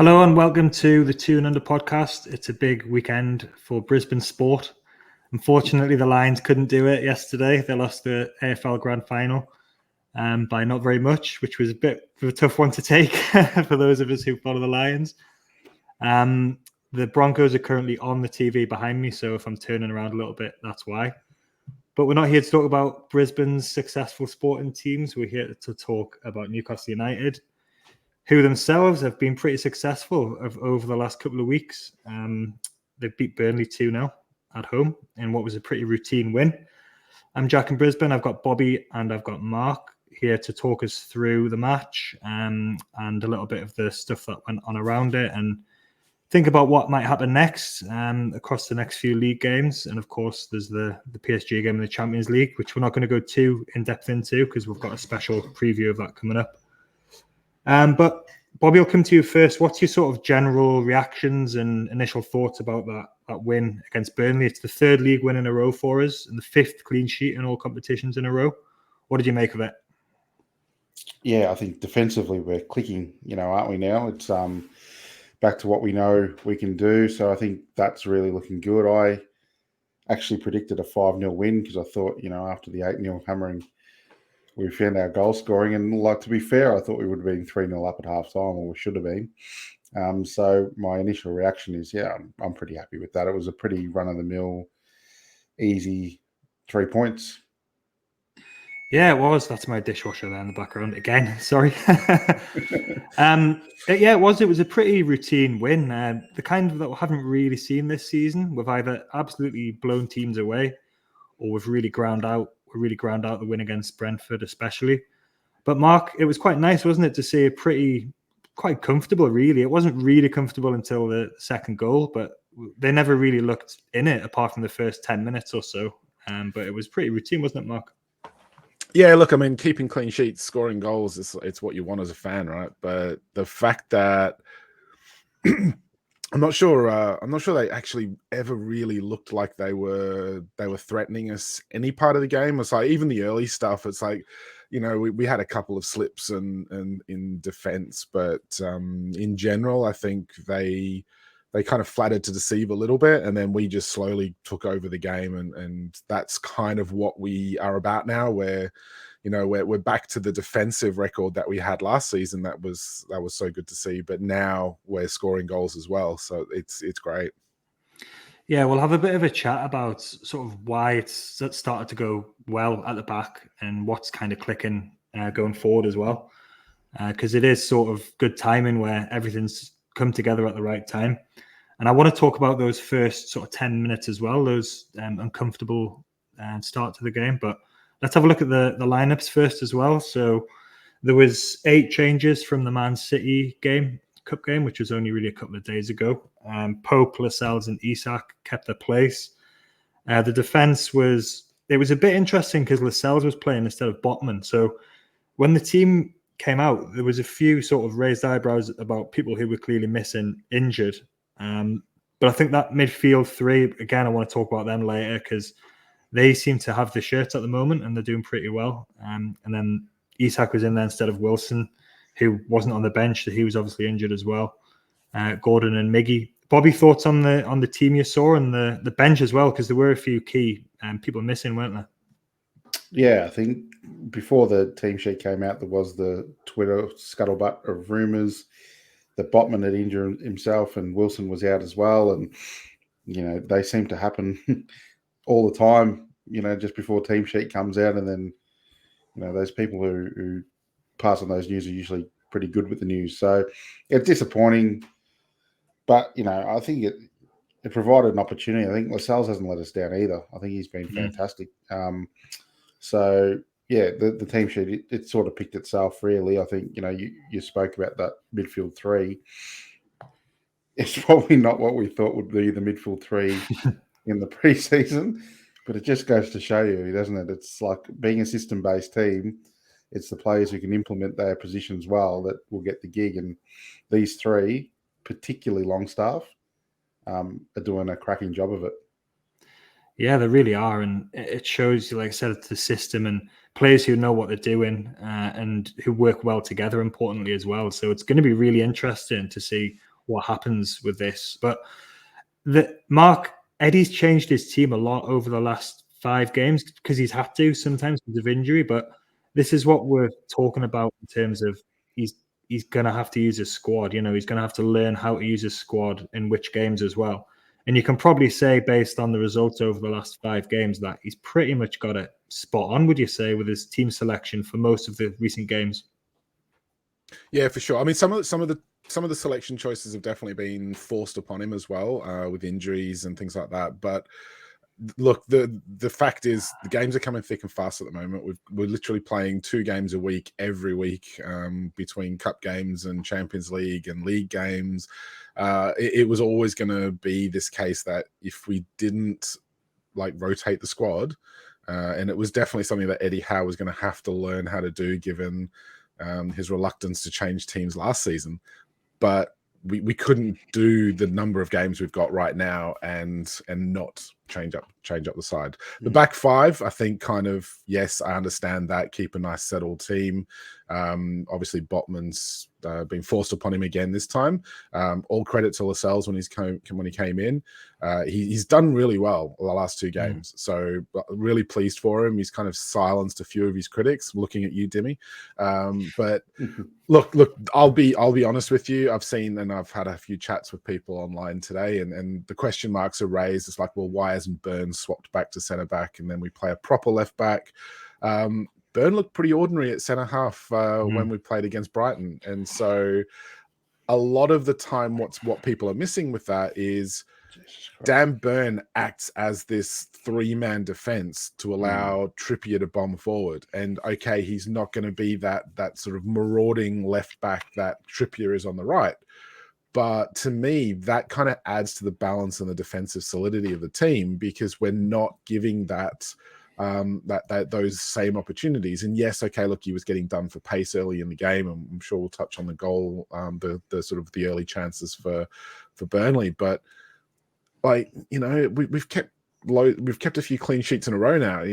Hello and welcome to the Toon podcast. It's a big weekend for Brisbane sport. Unfortunately, the Lions couldn't do it yesterday. They lost the AFL Grand Final by not very much, which was a bit of a tough one to take for those of us who follow the Lions. The Broncos are currently on the TV behind me, so if I'm turning around a little bit, that's why. But we're not here to talk about Brisbane's successful sporting teams. We're here to talk about Newcastle United, who themselves have been pretty successful over the last couple of weeks. They've beat Burnley 2-0 at home in what was a pretty routine win. I'm Jack in Brisbane. I've got Bobby and I've got Mark here to talk us through the match and a little bit of the stuff that went on around it and think about what might happen next across the next few league games. And of course, there's the PSG game in the Champions League, which we're not going to go too in-depth into because we've got a special preview of that coming up. But Bobby, I'll come to you first. What's your sort of general reactions and initial thoughts about that win against Burnley? It's the third league win in a row for us and the fifth clean sheet in all competitions in a row. What did you make of it? Yeah, I think defensively we're clicking, aren't we now? It's back to what we know we can do. So I think that's really looking good. I actually predicted a 5-0 win because I thought, after the 8-0 hammering, we found our goal scoring. And to be fair, I thought we would have been 3-0 up at half time, or we should have been. So my initial reaction is, I'm pretty happy with that. It was a pretty run-of-the-mill, easy 3 points. Yeah, it was. That's my dishwasher there in the background again. Sorry. It was. It was a pretty routine win. The kind that we haven't really seen this season. We've either absolutely blown teams away, or we've really ground out the win against Brentford, especially. But Mark, it was quite nice, wasn't it, to see quite comfortable. Really, it wasn't really comfortable until the second goal, but they never really looked in it apart from the first 10 minutes or so. But it was pretty routine, wasn't it, Mark? Yeah, look, I mean, keeping clean sheets, scoring goals, it's what you want as a fan, right? But the fact that I'm not sure they actually ever really looked like they were threatening us any part of the game. It's like even the early stuff, it's like, we had a couple of slips and in defense, but in general, I think they kind of flattered to deceive a little bit, and then we just slowly took over the game, and that's kind of what we are about now, where we're back to the defensive record that we had last season. That was so good to see, but now we're scoring goals as well, so it's great. Yeah, we'll have a bit of a chat about sort of why it's started to go well at the back and what's kind of clicking going forward as well, because it is sort of good timing where everything's come together at the right time. And I want to talk about those first sort of 10 minutes as well, those uncomfortable start to the game. But let's have a look at the lineups first as well. So there was 8 changes from the Man City Cup game, which was only really a couple of days ago. Pope, Lascelles and Isak kept their place. The defence was a bit interesting because Lascelles was playing instead of Botman. So when the team came out, there was a few sort of raised eyebrows about people who were clearly missing, injured. But I think that midfield three, again, I want to talk about them later because they seem to have the shirts at the moment and they're doing pretty well. And then Isak was in there instead of Wilson, who wasn't on the bench, so he was obviously injured as well. Gordon and Miggy. Bobby, thoughts on the team you saw and the bench as well, because there were a few key people missing, weren't there? Yeah, I think before the team sheet came out, there was the Twitter scuttlebutt of rumours that Botman had injured himself and Wilson was out as well. And, they seem to happen all the time, just before team sheet comes out. And then, those people who pass on those news are usually pretty good with the news. So it's disappointing. But, I think it provided an opportunity. I think Lascelles hasn't let us down either. I think he's been fantastic. So, yeah, the team sheet, it sort of picked itself, really. I think, you spoke about that midfield three. It's probably not what we thought would be the midfield three in the preseason, but it just goes to show you, doesn't it? It's like being a system-based team, it's the players who can implement their positions well that will get the gig. And these three, particularly Longstaff, are doing a cracking job of it. Yeah, they really are. And it shows you, like I said, it's the system and players who know what they're doing and who work well together, importantly, as well. So it's going to be really interesting to see what happens with this. But Eddie's changed his team a lot over the last 5 games because he's had to sometimes because of injury. But this is what we're talking about in terms of he's going to have to use his squad. You know, he's going to have to learn how to use his squad in which games as well. And you can probably say, based on the results over the last 5 games, that he's pretty much got it spot on, would you say, with his team selection for most of the recent games? Yeah, for sure. I mean, some of the selection choices have definitely been forced upon him as well, with injuries and things like that. But look, the fact is, the games are coming thick and fast at the moment. We're literally playing 2 games a week every week, between cup games and Champions League and league games. It was always going to be this case that if we didn't rotate the squad, and it was definitely something that Eddie Howe was going to have to learn how to do, given his reluctance to change teams last season. But we couldn't do the number of games we've got right now and not change up the side. The back 5, I think, kind of, yes, I understand that. Keep a nice settled team. Obviously, Botman's been forced upon him again this time. All credit to Lascelles when he came in. He's done really well the last 2 games. So really pleased for him. He's kind of silenced a few of his critics. Looking at you, Dimmy. But look, I'll be honest with you. I've seen and I've had a few chats with people online today, and the question marks are raised. It's like, well, why hasn't Burn swapped back to centre back, and then we play a proper left back? Burn looked pretty ordinary at centre half when we played against Brighton, and so a lot of the time, what people are missing with that is Dan Burn acts as this 3-man defense to allow Trippier to bomb forward. And okay, he's not going to be that sort of marauding left back that Trippier is on the right. But to me, that kind of adds to the balance and the defensive solidity of the team, because we're not giving those same opportunities. And yes, okay, look, he was getting done for pace early in the game, and I'm sure we'll touch on the goal, the sort of the early chances for Burnley. But we've kept a few clean sheets in a row now.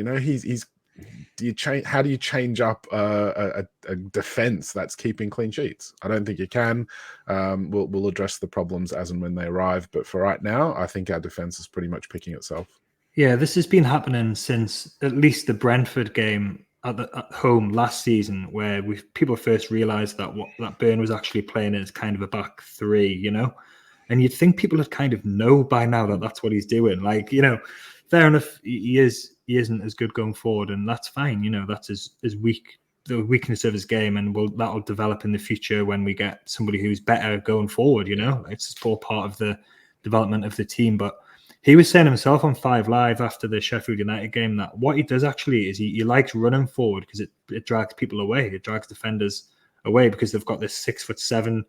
How do you change up a defense that's keeping clean sheets? I don't think you can. We'll address the problems as and when they arrive, but for right now, I think our defense is pretty much picking itself. Yeah, this has been happening since at least the Brentford game at home last season, where people first realised that Burn was actually playing as kind of a back 3, and you'd think people would kind of know by now that that's what he's doing. Fair enough, he isn't as good going forward, and that's fine. That's the weakness of his game, and that'll develop in the future when we get somebody who's better going forward. It's all part of the development of the team. But he was saying himself on 5 Live after the Sheffield United game that what he does actually is he likes running forward because it drags people away. It drags defenders away because they've got this 6'7"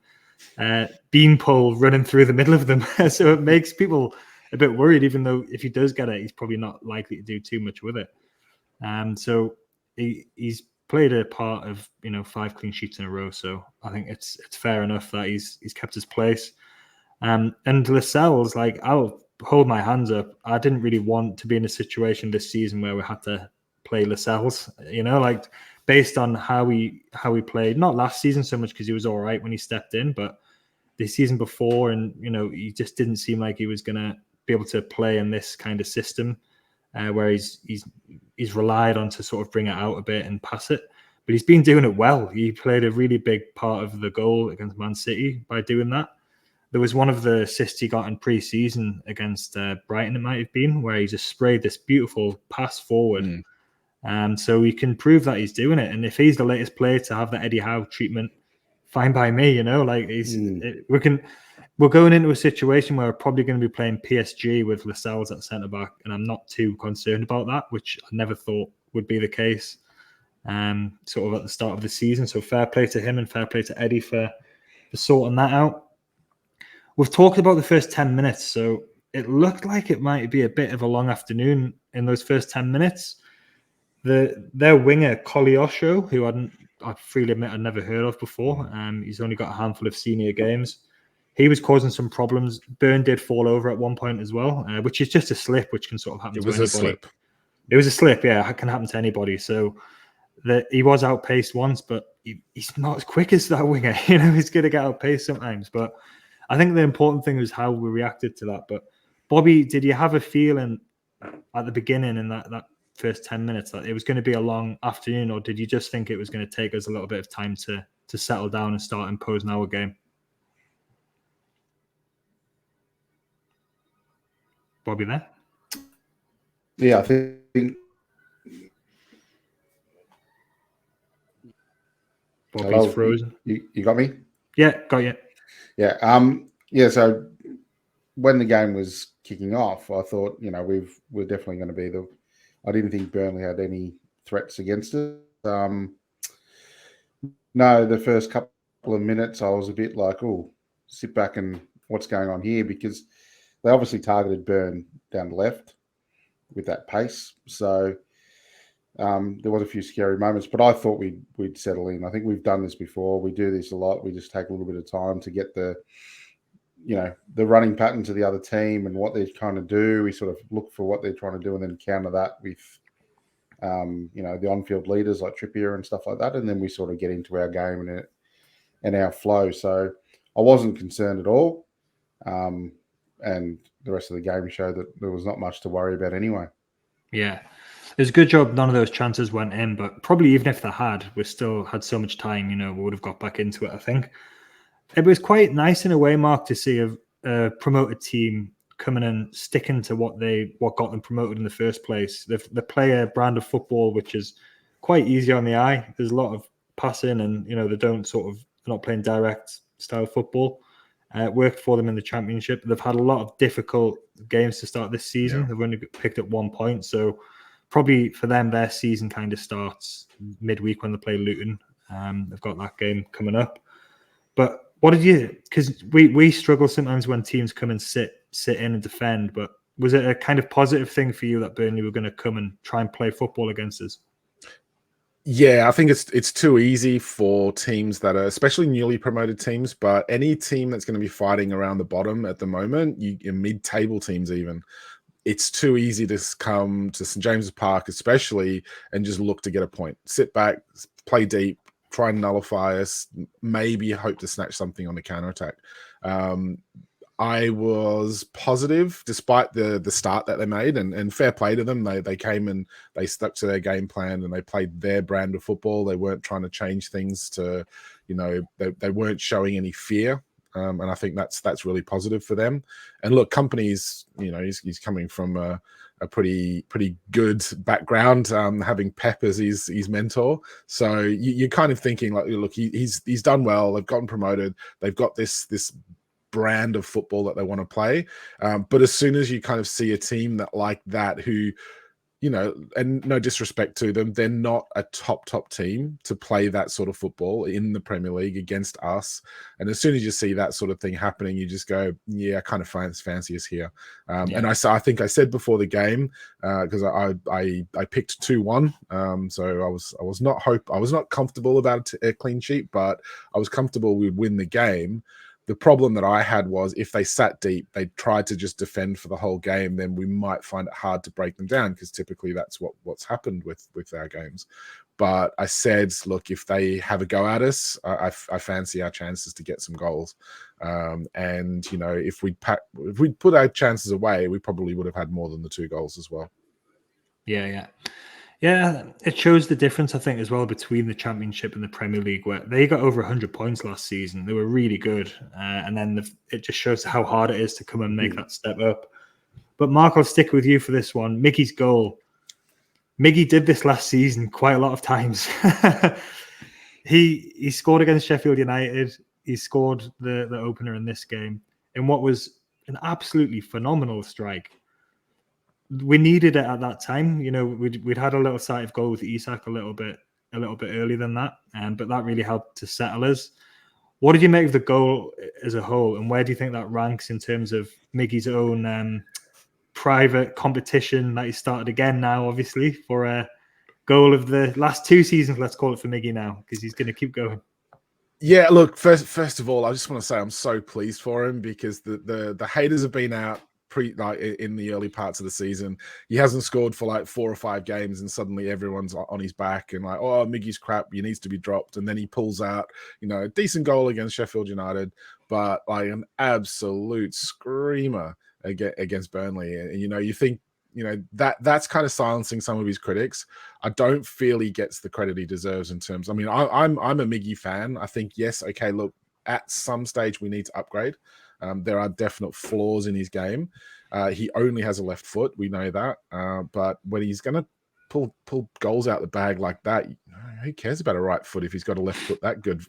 beanpole running through the middle of them. So it makes people a bit worried, even though if he does get it, he's probably not likely to do too much with it. So he's played a part of 5 clean sheets in a row. So I think it's fair enough that he's kept his place. And Lascelles, I'll hold my hands up. I didn't really want to be in a situation this season where we had to play Lascelles. Based on how he played, not last season so much because he was all right when he stepped in, but the season before, and he just didn't seem like he was going to be able to play in this kind of system where he's relied on to sort of bring it out a bit and pass it. But he's been doing it well. He played a really big part of the goal against Man City by doing that. There was one of the assists he got in pre-season against Brighton, it might have been, where he just sprayed this beautiful pass forward. So we can prove that he's doing it. And if he's the latest player to have the Eddie Howe treatment, fine by me, we're going into a situation where we're probably going to be playing PSG with Lascelles at centre-back, and I'm not too concerned about that, which I never thought would be the case sort of at the start of the season. So fair play to him and fair play to Eddie for sorting that out. We've talked about the first 10 minutes, so it looked like it might be a bit of a long afternoon in those first 10 minutes. Their winger, Koleosho, who I freely admit I'd never heard of before, he's only got a handful of senior games. He was causing some problems. Burn did fall over at one point as well, which is just a slip, which can sort of happen to anybody. It was a slip, yeah. It can happen to anybody. So he was outpaced once, but he's not as quick as that winger. He's going to get outpaced sometimes. But I think the important thing was how we reacted to that. But Bobby, did you have a feeling at the beginning in that first 10 minutes that it was going to be a long afternoon, or did you just think it was going to take us a little bit of time to settle down and start imposing our game? Bobby there? Yeah, I think Bobby's frozen. You got me? Yeah, got you. Yeah. Yeah. So when the game was kicking off, I thought, we're definitely going to be I didn't think Burnley had any threats against us. No, the first couple of minutes, I was a bit like, oh, sit back and what's going on here? Because they obviously targeted Burn down the left with that pace. So there was a few scary moments, but I thought we'd settle in. I think we've done this before. We do this a lot. We just take a little bit of time to get the running pattern to the other team and what they're trying to do. We sort of look for what they're trying to do and then counter that with, the on-field leaders like Trippier and stuff like that. And then we sort of get into our game and our flow. So I wasn't concerned at all. And the rest of the game showed that there was not much to worry about anyway. Yeah. It was a good job none of those chances went in, but probably even if they had, we still had so much time, we would have got back into it, I think. It was quite nice in a way, Mark, to see a promoted team coming and sticking to what got them promoted in the first place. They play a brand of football which is quite easy on the eye. There's a lot of passing and, they're not playing direct style football. It worked for them in the Championship. They've had a lot of difficult games to start this season. Yeah. They've only picked up 1 point. So probably for them, their season kind of starts midweek when they play Luton. They've got that game coming up. But what did you, because we struggle sometimes when teams come and sit in and defend, but was it a kind of positive thing for you that Burnley were going to come and try and play football against us? Yeah, I think it's too easy for teams that are, especially newly promoted teams, but any team that's going to be fighting around the bottom at the moment, your mid-table teams even, it's too easy to come to St. James's Park especially and just look to get a point. Sit back, play deep, try and nullify us, maybe hope to snatch something on the counter-attack. I was positive despite the start that they made, and fair play to them. They came and they stuck to their game plan and they played their brand of football. They weren't trying to change things to, they weren't showing any fear. And I think that's really positive for them. And look, Company's, he's coming from a pretty good background, having Pep as his mentor. So you're kind of thinking like, look, he's done well. They've gotten promoted. They've got this brand of football that they want to play. But as soon as you kind of see a team that who, and no disrespect to them, they're not a top team to play that sort of football in the Premier League against us. And as soon as you see that sort of thing happening, you just go, yeah, I kind of fancy us here. And I think I said before the game, because I picked 2-1. So I was not comfortable about a clean sheet, but I was comfortable we'd win the game. The problem that I had was if they sat deep, they tried to just defend for the whole game, then we might find it hard to break them down, because typically that's what's happened with our games. But I said, look, if they have a go at us, I fancy our chances to get some goals. And if we'd put our chances away, we probably would have had more than the 2 goals as well. Yeah, it shows the difference, I think, as well between the Championship and the Premier League, where they got over 100 points last season. They were really good. And then it just shows how hard it is to come and make that step up. But Mark, I'll stick with you for this one. Miggy's goal. Miggy did this last season quite a lot of times. He scored against Sheffield United. He scored the opener in this game in what was an absolutely phenomenal strike. We needed it at that time. We'd had a little sight of goal with Isak a little bit earlier than that, but that really helped to settle us. What did you make of the goal as a whole, and where do you think that ranks in terms of Miggy's own private competition that he started again now, obviously, for a goal of the last 2 seasons? Let's call it for Miggy now, because he's going to keep going. Yeah, look, first of all, I just want to say I'm so pleased for him, because the haters have been out in the early parts of the season. He hasn't scored for like 4 or 5 games, and suddenly everyone's on his back and like, oh, Miggy's crap, he needs to be dropped. And then he pulls out, a decent goal against Sheffield United, but like an absolute screamer against Burnley. And you think, that's kind of silencing some of his critics. I don't feel he gets the credit he deserves in terms. I mean, I'm a Miggy fan. I think, yes, okay, look, at some stage we need to upgrade. There are definite flaws in his game. He only has a left foot. We know that. But when he's going to pull goals out the bag like that, who cares about a right foot if he's got a left foot that good?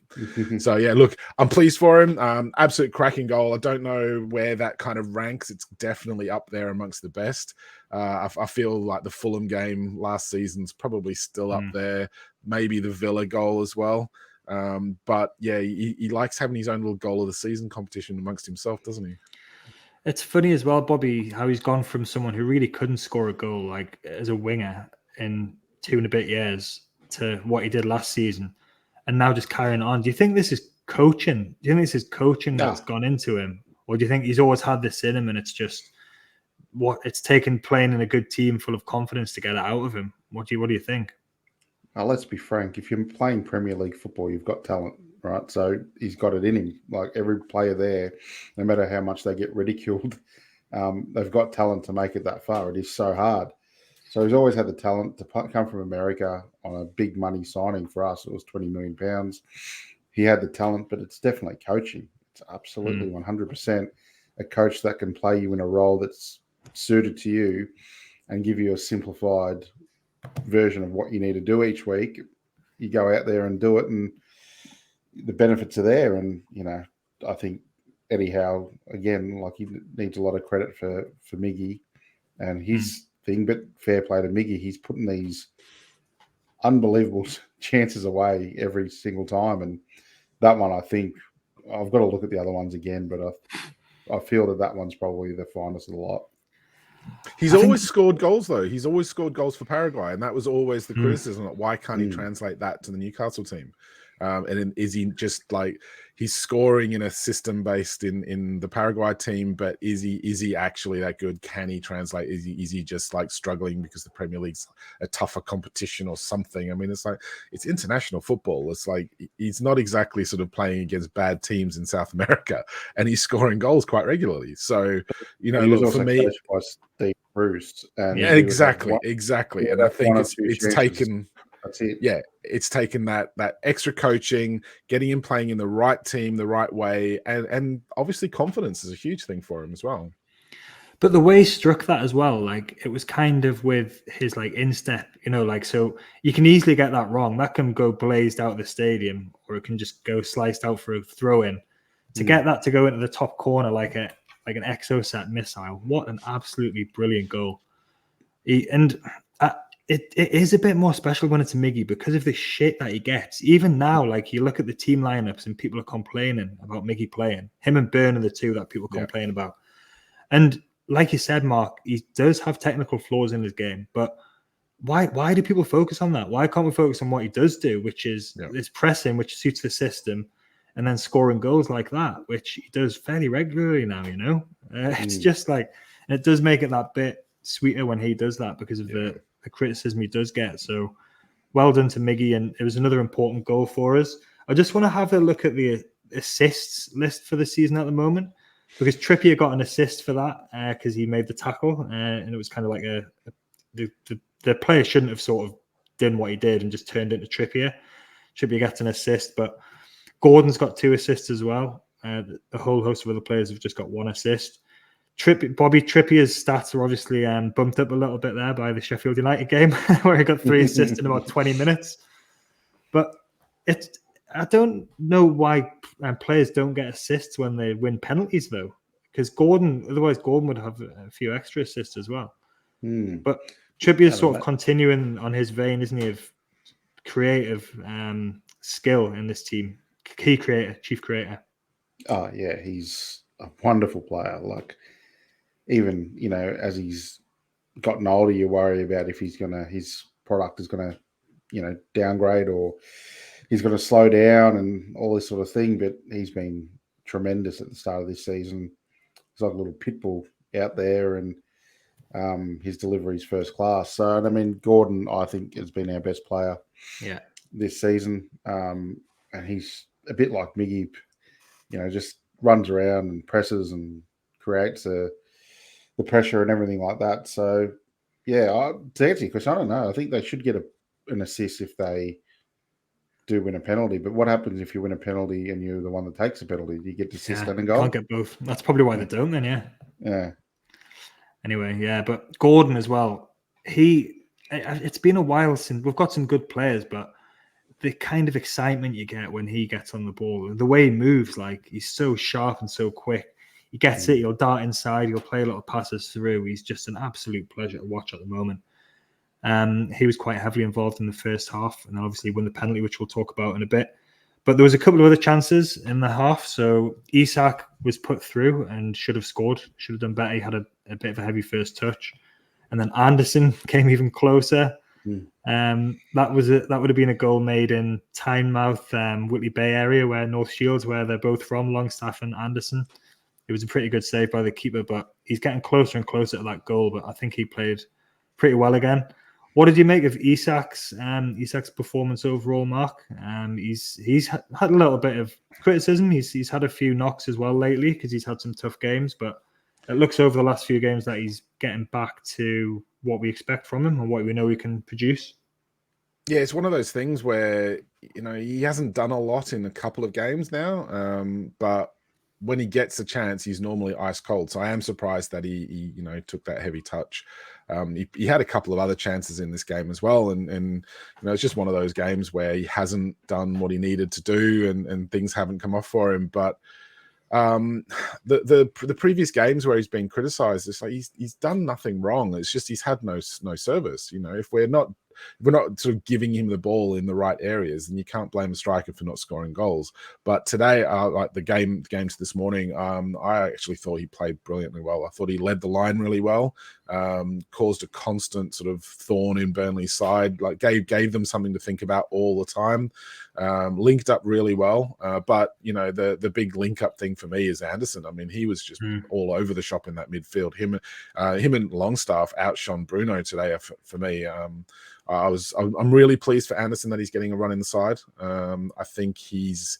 So, yeah, look, I'm pleased for him. Absolute cracking goal. I don't know where that kind of ranks. It's definitely up there amongst the best. I feel like the Fulham game last season's probably still up there. Maybe the Villa goal as well. But yeah, he likes having his own little goal of the season competition amongst himself, doesn't he? It's funny as well, Bobby, how he's gone from someone who really couldn't score a goal, like as a winger in 2 and a bit years, to what he did last season, and now just carrying on. Do you think this is coaching? Do you think this is coaching that's gone into him, or do you think he's always had this in him and it's just what it's taken playing in a good team full of confidence to get it out of him? What do you think? Let's be frank. If you're playing Premier League football, you've got talent, right? So he's got it in him. Like every player there, no matter how much they get ridiculed, they've got talent to make it that far. It is so hard. So he's always had the talent to come from America on a big money signing for us. It was £20 million. He had the talent, but it's definitely coaching. It's absolutely 100% a coach that can play you in a role that's suited to you and give you a simplified version of what you need to do each week. You go out there and do it, and the benefits are there. And I think Eddie Howe, again, like, he needs a lot of credit for Miggy and his thing, but fair play to Miggy. He's putting these unbelievable chances away every single time, and that one, I think, I've got to look at the other ones again, but I feel that one's probably the finest of the lot. He's always scored goals, though. He's always scored goals for Paraguay, and that was always the criticism. Why can't he translate that to the Newcastle team? And then is he just like, he's scoring in a system based in the Paraguay team, but is he actually that good? Can he translate? Is he just like struggling because the Premier League's a tougher competition or something? I mean, it's like, it's international football. It's like, he's not exactly sort of playing against bad teams in South America, and he's scoring goals quite regularly. So, look, for me, by Steve Bruce, and yeah, exactly. And I think it's taken. That's it. Yeah, it's taken that extra coaching, getting him playing in the right team, the right way, and obviously confidence is a huge thing for him as well. But the way he struck that as well, like, it was kind of with his like instep, like, so you can easily get that wrong. That can go blazed out of the stadium, or it can just go sliced out for a throw in. To get that to go into the top corner like an Exocet missile, what an absolutely brilliant goal! It is a bit more special when it's a Miggy because of the shit that he gets. Even now, like, you look at the team lineups and people are complaining about Miggy playing. Him and Byrne are the two that people complain about. And like you said, Mark, he does have technical flaws in his game. But why do people focus on that? Why can't we focus on what he does do, which is this pressing, which suits the system, and then scoring goals like that, which he does fairly regularly now, It's just like, and it does make it that bit sweeter when he does that because of the criticism he does get. So well done to Miggy, and it was another important goal for us. I just want to have a look at the assists list for the season at the moment, because Trippier got an assist for that because he made the tackle, and it was kind of like the player shouldn't have sort of done what he did and just turned into Trippier. Trippier gets an assist, but Gordon's got 2 assists as well. The whole host of other players have just got 1 assist. Bobby Trippier's stats are obviously bumped up a little bit there by the Sheffield United game where he got 3 assists in about 20 minutes. But I don't know why players don't get assists when they win penalties, though, because otherwise Gordon would have a few extra assists as well. But Trippier's sort of continuing on his vein, isn't he, of creative skill in this team. Chief creator. Oh, yeah, he's a wonderful player. Like, even, as he's gotten older, you worry about if his product is gonna, downgrade, or he's gonna slow down and all this sort of thing. But he's been tremendous at the start of this season. He's like a little pit bull out there, and his delivery is first class. So, and I mean, Gordon, I think, has been our best player this season. And he's a bit like Miggy, just runs around and presses and creates the pressure and everything like that. So, yeah, to answer your question, I don't know. I think they should get an assist if they do win a penalty. But what happens if you win a penalty and you're the one that takes the penalty? Do you get to assist and a goal? Can't get both. That's probably why they don't then, Yeah. Anyway, but Gordon as well. It's been a while since we've got some good players, but the kind of excitement you get when he gets on the ball, the way he moves, like he's so sharp and so quick. He gets it, he'll dart inside, he'll play a lot of passes through. He's just an absolute pleasure to watch at the moment. He was quite heavily involved in the first half, and then obviously won the penalty, which we'll talk about in a bit. But there was a couple of other chances in the half. So Isak was put through and should have scored, should have done better. He had a bit of a heavy first touch. And then Anderson came even closer. That would have been a goal made in Tynemouth, Whitley Bay area, where North Shields, where they're both from, Longstaff and Anderson. It was a pretty good save by the keeper, but he's getting closer and closer to that goal. But I think he played pretty well again. What did you make of Isak's performance overall, Mark? He's had a little bit of criticism. He's had a few knocks as well lately because he's had some tough games, but it looks over the last few games that he's getting back to what we expect from him and what we know he can produce. Yeah, it's one of those things where, he hasn't done a lot in a couple of games now, but when he gets a chance, he's normally ice cold. So I am surprised that he took that heavy touch. He had a couple of other chances in this game as well, and it's just one of those games where he hasn't done what he needed to do, and things haven't come off for him. But the previous games where he's been criticised, it's like he's done nothing wrong. It's just he's had no service. If we're not sort of giving him the ball in the right areas, then you can't blame a striker for not scoring goals. But today, like the games this morning, I actually thought he played brilliantly well. I thought he led the line really well, caused a constant sort of thorn in Burnley's side, like gave them something to think about all the time, linked up really well. But the big link up thing for me is Anderson. I mean, he was just all over the shop in that midfield. Him and Longstaff outshone Bruno today for me. I'm really pleased for Anderson that he's getting a run in the side. I think he's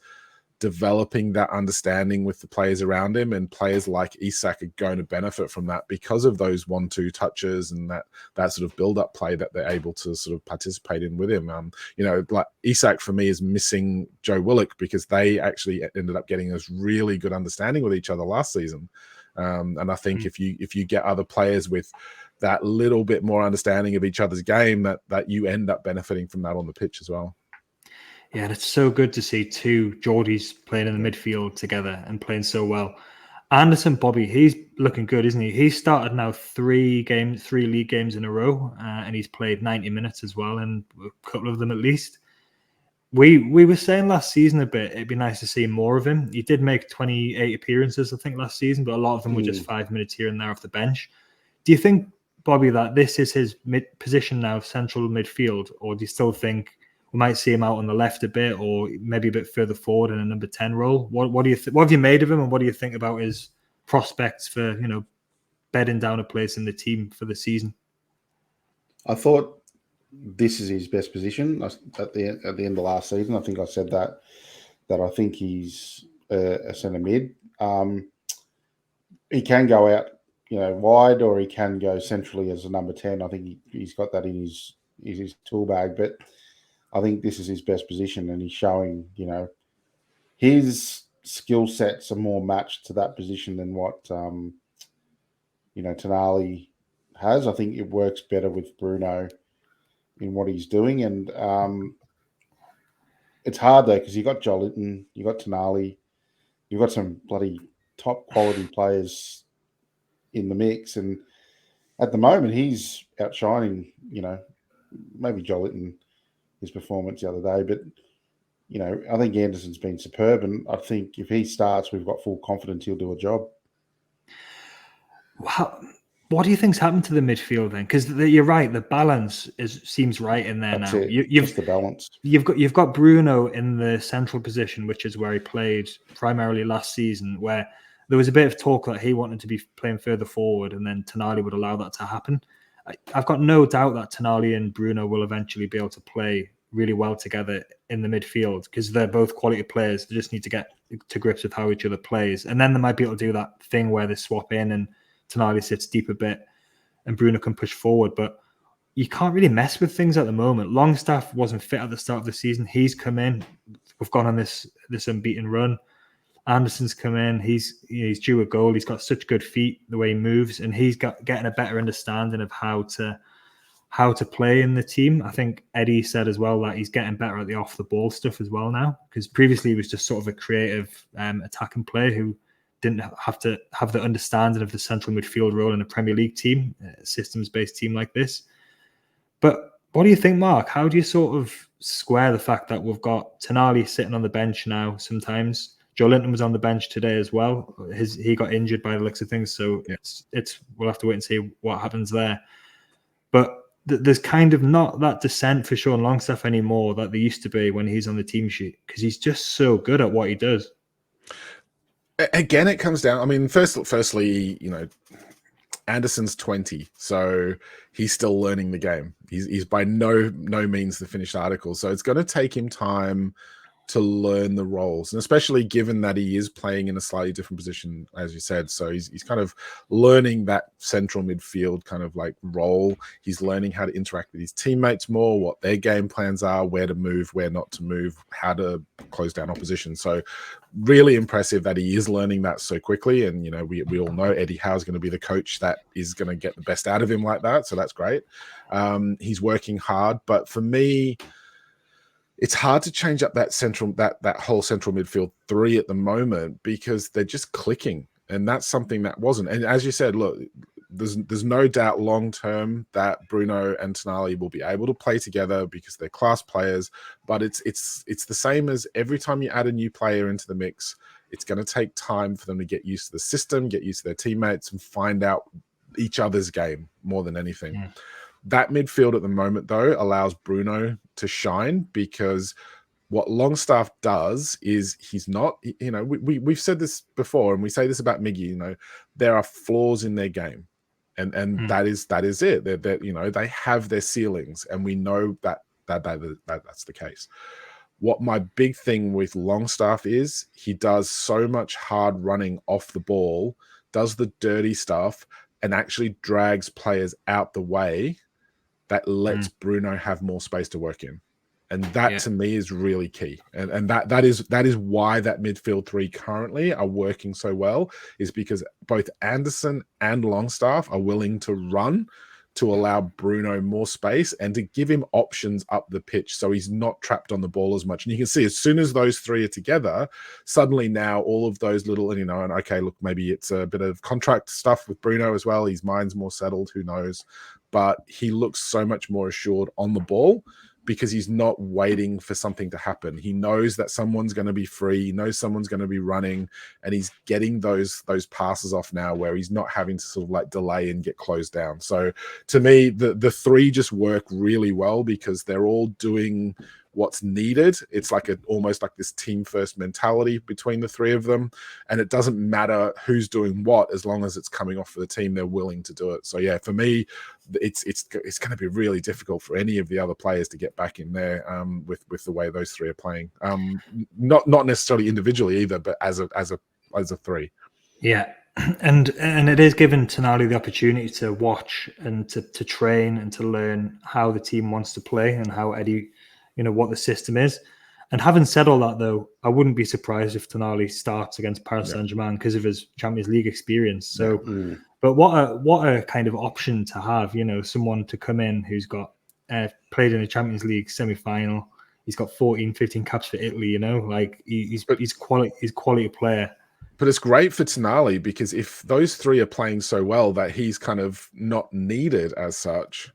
developing that understanding with the players around him, and players like Isak are going to benefit from that because of those 1-2 touches and that sort of build-up play that they're able to sort of participate in with him. Like Isak for me is missing Joe Willock because they actually ended up getting this really good understanding with each other last season. And I think if you get other players with that little bit more understanding of each other's game, that you end up benefiting from that on the pitch as well. Yeah, and it's so good to see two Geordies playing in the midfield together and playing so well. Anderson, Bobby, he's looking good, isn't he? He's started now 3 league games in a row, and he's played 90 minutes as well, and a couple of them at least. We were saying last season a bit, it'd be nice to see more of him. He did make 28 appearances, I think, last season, but a lot of them were just 5 minutes here and there off the bench. Do you think, Bobby, that this is his position now, central midfield, or do you still think we might see him out on the left a bit, or maybe a bit further forward in a number 10 role? What do you what have you made of him, and what do you think about his prospects for bedding down a place in the team for the season? I thought this is his best position at the end of last season. I think I said that I think he's a centre mid. He can go out wide, or he can go centrally as a number 10. I think he's got that in his tool bag, but I think this is his best position, and he's showing, his skill sets are more matched to that position than what, Tonali has. I think it works better with Bruno in what he's doing. And it's hard, though, because you got Jolinton, you got Tonali, you've got some bloody top quality players in the mix. And at the moment, he's outshining, maybe Jolinton, his performance the other day, but I think Anderson's been superb, and I think if he starts, we've got full confidence he'll do a job. What do you think's happened to the midfield then? Because you're right, the balance seems right in there. That's now. You've the balance. You've got Bruno in the central position, which is where he played primarily last season, where there was a bit of talk that he wanted to be playing further forward, and then Tonali would allow that to happen. I've got no doubt that Tonali and Bruno will eventually be able to play really well together in the midfield because they're both quality players. They just need to get to grips with how each other plays. And then they might be able to do that thing where they swap in and Tonali sits deep a bit and Bruno can push forward. But you can't really mess with things at the moment. Longstaff wasn't fit at the start of the season. He's come in. We've gone on this unbeaten run. Anderson's come in. He's due a goal. He's got such good feet, the way he moves, and he's getting a better understanding of how to play in the team. I think Eddie said as well that he's getting better at the off the ball stuff as well now, because previously he was just sort of a creative attacking player who didn't have to have the understanding of the central midfield role in a Premier League team, a systems-based team like this. But what do you think, Mark? How do you sort of square the fact that we've got Tonali sitting on the bench now sometimes? Joe Linton was on the bench today as well. He got injured by the looks of things, so it's we'll have to wait and see what happens there. But there's kind of not that descent for Sean Longstaff anymore that there used to be when he's on the team sheet, because he's just so good at what he does. Again, it comes down. I mean, firstly, Anderson's 20, so he's still learning the game. He's by no means the finished article, so it's going to take him time to learn the roles, and especially given that he is playing in a slightly different position, as you said. So he's kind of learning that central midfield kind of like role. He's learning how to interact with his teammates more, what their game plans are, where to move, where not to move, how to close down opposition. So really impressive that he is learning that so quickly. And, we all know Eddie Howe is going to be the coach that is going to get the best out of him like that. So that's great. He's working hard. But for me, it's hard to change up that whole central midfield three at the moment because they're just clicking, and that's something that wasn't. And as you said, look, there's no doubt long term that Bruno and Tonali will be able to play together because they're class players. But it's the same as every time you add a new player into the mix, it's going to take time for them to get used to the system, get used to their teammates, and find out each other's game more than anything. Yeah. That midfield at the moment, though, allows Bruno to shine because what Longstaff does is he's not, we've said this before, and we say this about Miggy, there are flaws in their game. And that is it. They have their ceilings, and we know that's the case. What my big thing with Longstaff is, he does so much hard running off the ball, does the dirty stuff, and actually drags players out the way that lets Bruno have more space to work in. And that to me is really key. And that is why that midfield three currently are working so well, is because both Anderson and Longstaff are willing to run to allow Bruno more space and to give him options up the pitch so he's not trapped on the ball as much. And you can see as soon as those three are together, suddenly now all of those little, and okay, look, maybe it's a bit of contract stuff with Bruno as well. His mind's more settled, who knows? But he looks so much more assured on the ball because he's not waiting for something to happen. He knows that someone's going to be free. He knows someone's going to be running, and he's getting those passes off now where he's not having to sort of like delay and get closed down. So to me, the three just work really well because they're all doing what's needed. It's like almost like this team first mentality between the three of them. And it doesn't matter who's doing what, as long as it's coming off for the team, they're willing to do it. So yeah, for me, it's going to be really difficult for any of the other players to get back in there with the way those three are playing. Not necessarily individually either, but as a three. Yeah. And it is giving Tonali the opportunity to watch and to train and to learn how the team wants to play and how Eddie, what the system is. And having said all that, though, I wouldn't be surprised if Tonali starts against Paris Saint-Germain because of his Champions League experience. So, but what a kind of option to have, someone to come in who's got played in a Champions League semi-final. He's got 14, 15 caps for Italy, he's quality player. But it's great for Tonali because if those three are playing so well that he's kind of not needed as such,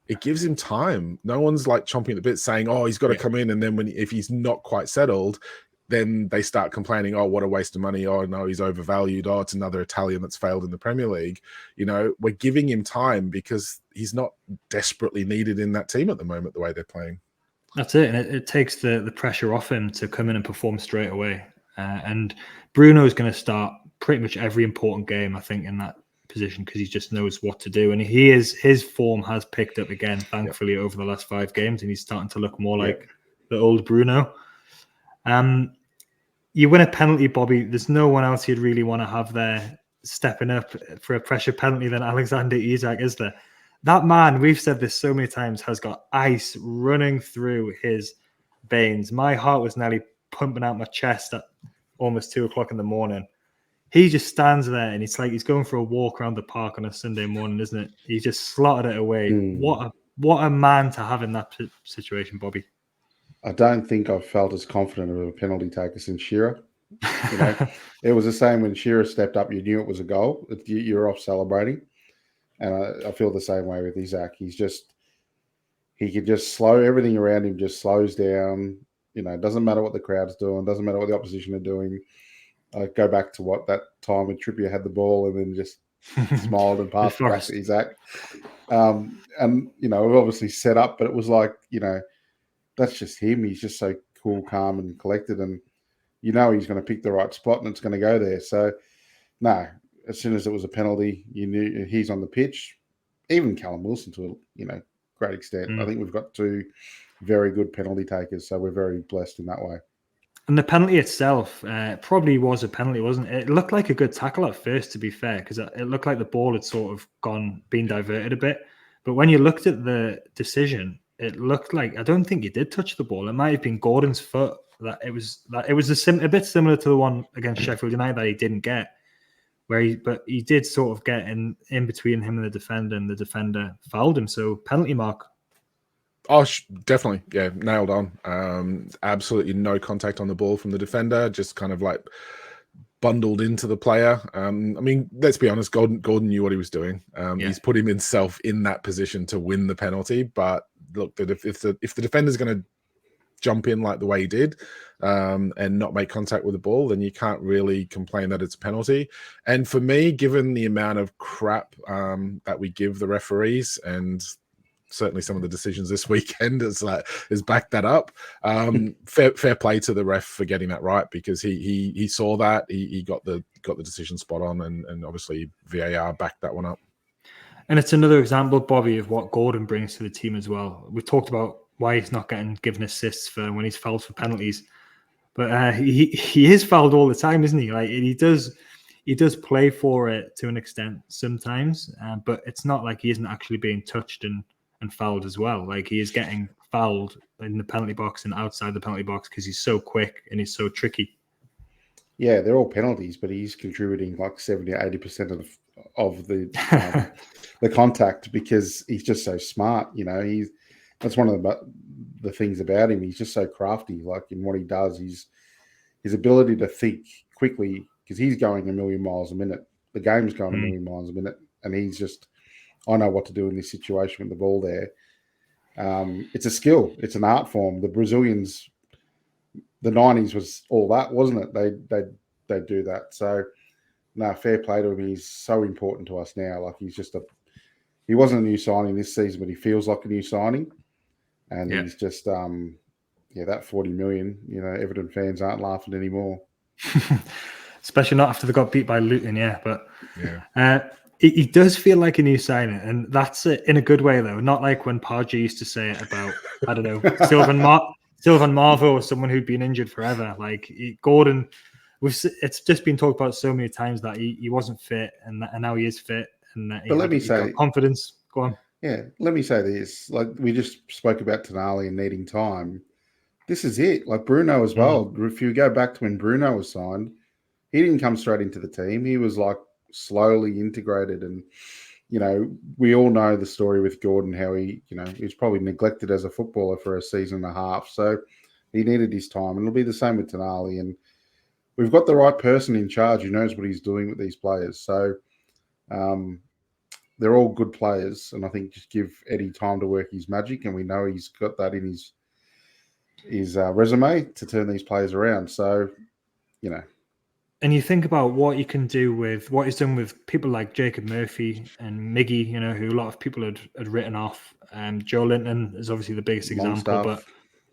it gives him time. No one's like chomping at the bit saying, oh, he's got to come in. And then if he's not quite settled, then they start complaining, oh, what a waste of money. Oh, no, he's overvalued. Oh, it's another Italian that's failed in the Premier League. We're giving him time because he's not desperately needed in that team at the moment, the way they're playing. That's it. And it takes the pressure off him to come in and perform straight away. And Bruno's going to start pretty much every important game, I think, in that position, because he just knows what to do. And his form has picked up again, thankfully, over the last 5 games, and he's starting to look more like the old Bruno. You win a penalty, Bobby. There's no one else you'd really want to have there stepping up for a pressure penalty than Alexander Isak, is there? That man, we've said this so many times, has got ice running through his veins. My heart was nearly pumping out my chest at almost 2 o'clock in the morning. He just stands there and it's like he's going for a walk around the park on a Sunday morning, isn't it? He just slotted it away. What a man to have in that situation, Bobby. I don't think I've felt as confident of a penalty taker since Shearer. You know, it was the same when Shearer stepped up. You knew it was a goal. You're off celebrating. And I feel the same way with Isak. He could just slow everything around him, just slows down. You know, it doesn't matter what the crowd's doing, doesn't matter what the opposition are doing. I go back to what that time when Trippier had the ball and then just smiled and passed it back to Isak. And, you know, we've obviously set up, but it was like, you know, that's just him. He's just so cool, calm and collected. And, you know, he's going to pick the right spot and it's going to go there. So, no, as soon as it was a penalty, you knew he's on the pitch. Even Callum Wilson to a, you know, great extent. I think we've got 2 very good penalty takers. So we're very blessed in that way. And the penalty itself probably was a penalty, wasn't it? It looked like a good tackle at first, to be fair, because it looked like the ball had sort of been diverted a bit. But when you looked at the decision, it looked like, I don't think he did touch the ball. It might have been Gordon's foot. It was a bit similar to the one against Sheffield United that he didn't get, but he did sort of get in between him and the defender fouled him. So penalty mark. Oh, definitely. Yeah, nailed on. Absolutely no contact on the ball from the defender, just kind of like bundled into the player. I mean, let's be honest, Gordon knew what he was doing. He's put himself in that position to win the penalty. But look, if the defender's going to jump in like the way he did and not make contact with the ball, then you can't really complain that it's a penalty. And for me, given the amount of crap that we give the referees, and certainly some of the decisions this weekend has backed that up. Fair play to the ref for getting that right, because he saw that, he got the decision spot on, and obviously VAR backed that one up. And it's another example, Bobby, of what Gordon brings to the team as well. We talked about why he's not getting given assists for when he's fouled for penalties, but he is fouled all the time, isn't he? Like he does play for it to an extent sometimes, but it's not like he isn't actually being touched and fouled as well. Like he is getting fouled in the penalty box and outside the penalty box because he's so quick and he's so tricky. Yeah, they're all penalties, but he's contributing like 70 or 80% of the the contact, because he's just so smart. You know, that's one of the things about him. He's just so crafty, like in what he does. His ability to think quickly, because he's going a million miles a minute. The game's going a million miles a minute, and he's just, I know what to do in this situation with the ball there. It's a skill. It's an art form. The Brazilians, the 90s was all that, wasn't it? They do that. So, no, fair play to him. He's so important to us now. Like he wasn't a new signing this season, but he feels like a new signing. And he's just, that 40 million, you know, Everton fans aren't laughing anymore. Especially not after they got beat by Luton, but he does feel like a new signing, and that's it in a good way, though. Not like when Pardew used to say it about, I don't know, Sylvan Marvo or someone who'd been injured forever. Like Gordon, it's just been talked about so many times that he wasn't fit, and now he is fit, and that he's got confidence. Go on. Yeah, let me say this. Like we just spoke about Tonali and needing time. This is it. Like Bruno as well. If you go back to when Bruno was signed, he didn't come straight into the team. He was like slowly integrated, and you know, we all know the story with Gordon, how he was probably neglected as a footballer for a season and a half, so he needed his time, and it'll be the same with Tonali. And we've got the right person in charge who knows what he's doing with these players, so they're all good players, and I think just give Eddie time to work his magic, and we know he's got that in his resume to turn these players around. So, you know. And you think about what you can do with what he's done with people like Jacob Murphy and Miggy, you know, who a lot of people had written off. Joe Linton is obviously the biggest example, but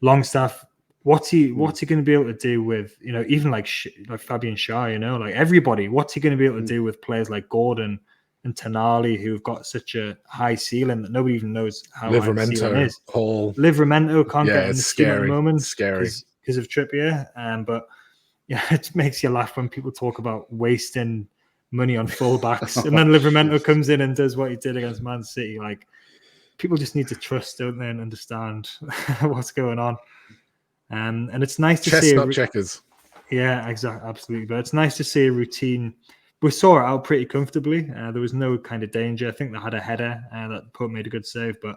Longstaff, what's he going to be able to do with, even like Fabian Schär, like everybody? What's he going to be able to do with players like Gordon and Tonali, who've got such a high ceiling that nobody even knows how high the ceiling is? Hall. Livramento can't get in the scary. team at the moment Scary because of Trippier. But yeah, it makes you laugh when people talk about wasting money on fullbacks, and then Livramento comes in and does what he did against Man City. Like, people just need to trust, don't they, and understand what's going on. And it's nice to see checkers. Yeah, exactly, absolutely. But it's nice to see a routine. We saw it out pretty comfortably. There was no kind of danger. I think they had a header that Pope made a good save, but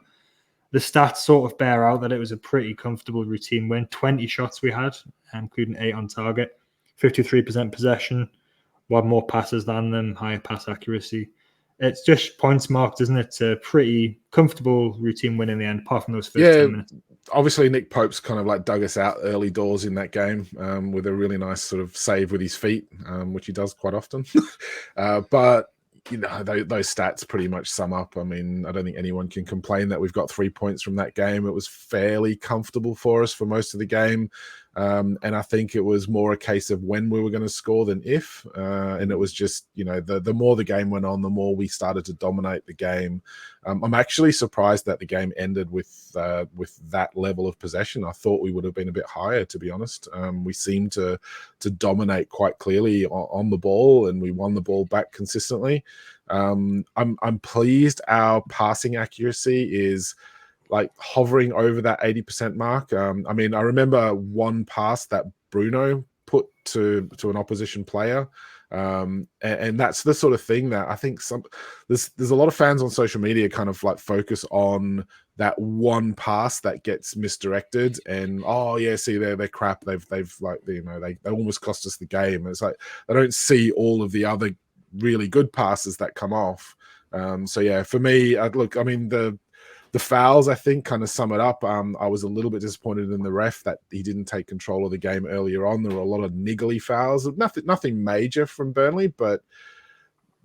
the stats sort of bear out that it was a pretty comfortable routine win. 20 shots we had, including 8 on target, 53% possession, one more passes than them, higher pass accuracy. It's just points marked, isn't it? It's a pretty comfortable routine win in the end, apart from those first 10 minutes. Obviously, Nick Pope's kind of like dug us out early doors in that game with a really nice sort of save with his feet, which he does quite often. But those stats pretty much sum up. I mean, I don't think anyone can complain that we've got 3 points from that game. It was fairly comfortable for us for most of the game. And I think it was more a case of when we were going to score than if. And it was just, the more the game went on, the more we started to dominate the game. I'm actually surprised that the game ended with that level of possession. I thought we would have been a bit higher, to be honest. We seemed to dominate quite clearly on the ball, and we won the ball back consistently. I'm pleased our passing accuracy is like hovering over that 80% mark. I mean, I remember one pass that Bruno put to an opposition player. And that's the sort of thing that I think there's a lot of fans on social media kind of like focus on that one pass that gets misdirected, and see, they're crap. They've like, they almost cost us the game. It's like they don't see all of the other really good passes that come off. So yeah, for me, the fouls, I think, kind of sum it up. I was a little bit disappointed in the ref that he didn't take control of the game earlier on. There were a lot of niggly fouls. Nothing major from Burnley, but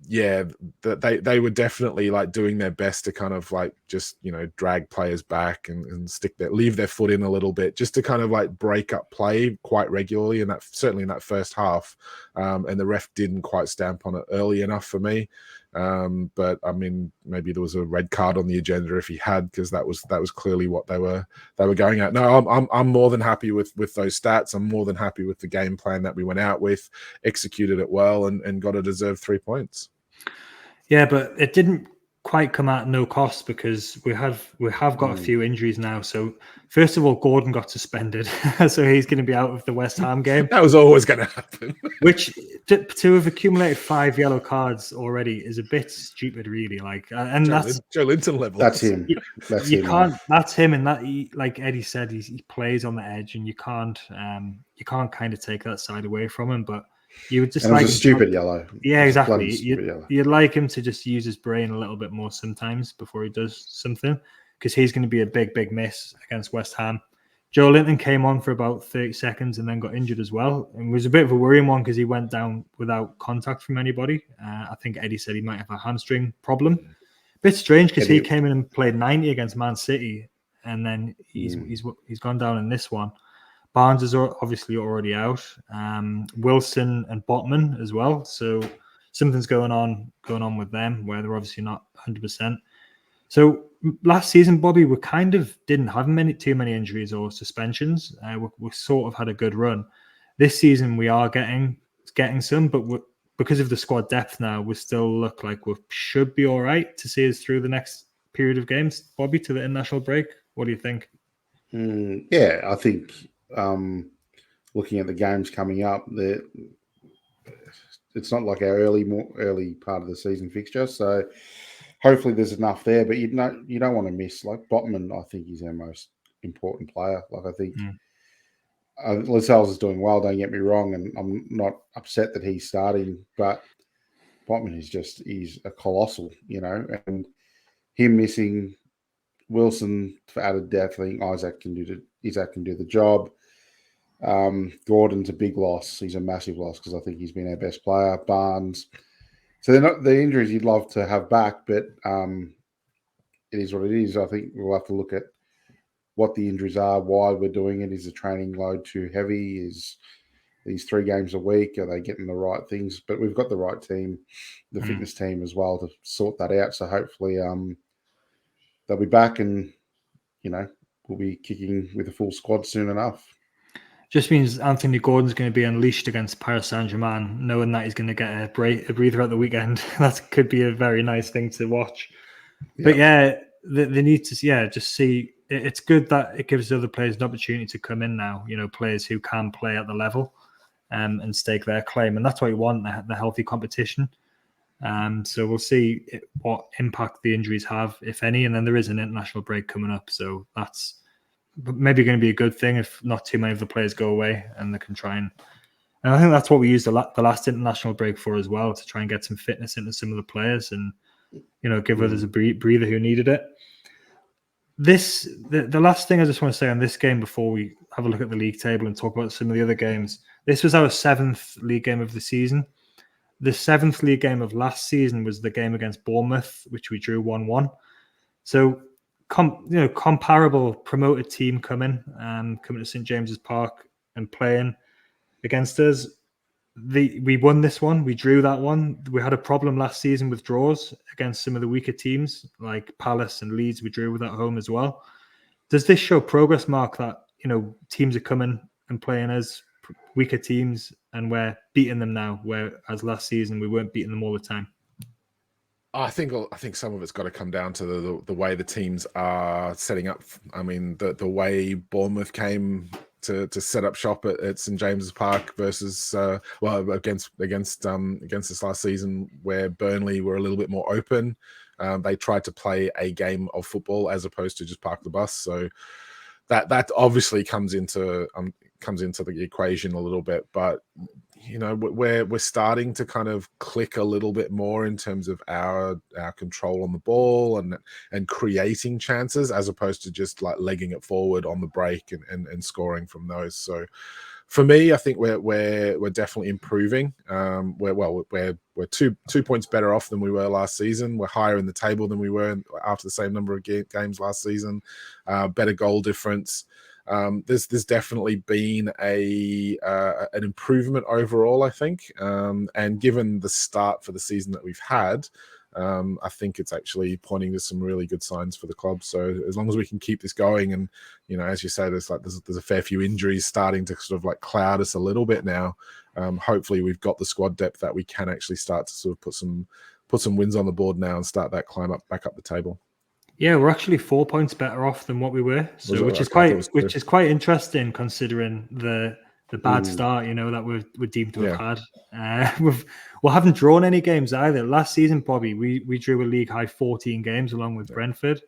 yeah, they were definitely like doing their best to kind of like just, drag players back and leave their foot in a little bit, just to kind of like break up play quite regularly. And certainly in that first half. And the ref didn't quite stamp on it early enough for me. But I mean, maybe there was a red card on the agenda if he had, because that was clearly what they were going at. No, I'm more than happy with those stats. I'm more than happy with the game plan that we went out with, executed it well, and got a deserved 3 points. Yeah, but it didn't quite come at no cost, because we have got a few injuries now. So first of all, Gordon got suspended, so he's going to be out of the West Ham game. That was always going to happen. Which to have accumulated 5 yellow cards already is a bit stupid, really. Like, and that's Joe Linton level. That's him. That's him, and that like Eddie said, he plays on the edge, and you can't kind of take that side away from him. But you would just and it was a stupid yellow. Yeah, exactly. You'd like him to just use his brain a little bit more sometimes before he does something, because he's going to be a big miss against West Ham. Joe Linton came on for about 30 seconds and then got injured as well. And it was a bit of a worrying one because he went down without contact from anybody. I think Eddie said he might have a hamstring problem. Bit strange because he came in and played 90 against Man City, and then he's gone down in this one. Barnes is obviously already out. Wilson and Botman as well. So something's going on with them where they're obviously not 100%. So last season, Bobby, we kind of didn't have too many injuries or suspensions. We sort of had a good run. This season, we are getting some, but because of the squad depth now, we still look like we should be all right to see us through the next period of games. Bobby, to the international break, what do you think? Yeah, I think looking at the games coming up, it's not like our early part of the season fixture, so hopefully there's enough there. But you don't want to miss, like, Botman. I think he's our most important player. Like, I think Lascelles is doing well, don't get me wrong, and I'm not upset that he's starting, but Botman he's a colossal, and him missing Wilson for added depth. I think Isaac can do the job. Gordon's a big loss. He's a massive loss because I think he's been our best player. Barnes. So they're not the injuries you'd love to have back, but it is what it is. I think we'll have to look at what the injuries are, why we're doing it. Is the training load too heavy? Is these 3 games a week, are they getting the right things? But we've got the right team, the fitness team as well, to sort that out. So hopefully they'll be back and, we'll be kicking with a full squad soon enough. Just means Anthony Gordon's going to be unleashed against Paris Saint-Germain, knowing that he's going to get a breather at the weekend. That could be a very nice thing to watch. Yep. But yeah, they need to just see. It's good that it gives other players an opportunity to come in now, players who can play at the level and stake their claim. And that's what you want, the healthy competition. So we'll see what impact the injuries have, if any. And then there is an international break coming up. So that's maybe going to be a good thing if not too many of the players go away and they can try and I think that's what we used the last international break for as well, to try and get some fitness into some of the players and, give others a breather who needed it. The last thing I just want to say on this game before we have a look at the league table and talk about some of the other games, this was our 7th league game of the season. The 7th league game of last season was the game against Bournemouth, which we drew 1-1. So, comparable promoted team coming to St James's Park and playing against us. We won this one. We drew that one. We had a problem last season with draws against some of the weaker teams like Palace and Leeds. We drew with at home as well. Does this show progress, Mark, that teams are coming and playing as weaker teams and we're beating them now, whereas last season we weren't beating them all the time? I think some of it's got to come down to the way the teams are setting up. I mean, the way Bournemouth came to set up shop at St James's Park versus against this last season, where Burnley were a little bit more open. They tried to play a game of football as opposed to just park the bus. So that obviously comes into the equation a little bit, but we're starting to kind of click a little bit more in terms of our control on the ball and creating chances, as opposed to just like legging it forward on the break and scoring from those. So for me, I think we're definitely improving. We're 2 points better off than we were last season. We're higher in the table than we were after the same number of games last season. Better goal difference. There's definitely been an improvement overall, I think. And given the start for the season that we've had, I think it's actually pointing to some really good signs for the club. So as long as we can keep this going, and as you say, there's a fair few injuries starting to sort of like cloud us a little bit now. Hopefully, we've got the squad depth that we can actually start to sort of put some wins on the board now and start that climb back up the table. Yeah, we're actually 4 points better off than what we were, so which is quite interesting considering the bad start, that we're deemed to have had. We haven't drawn any games either. Last season, Bobby, we drew a league high 14 games along with Brentford.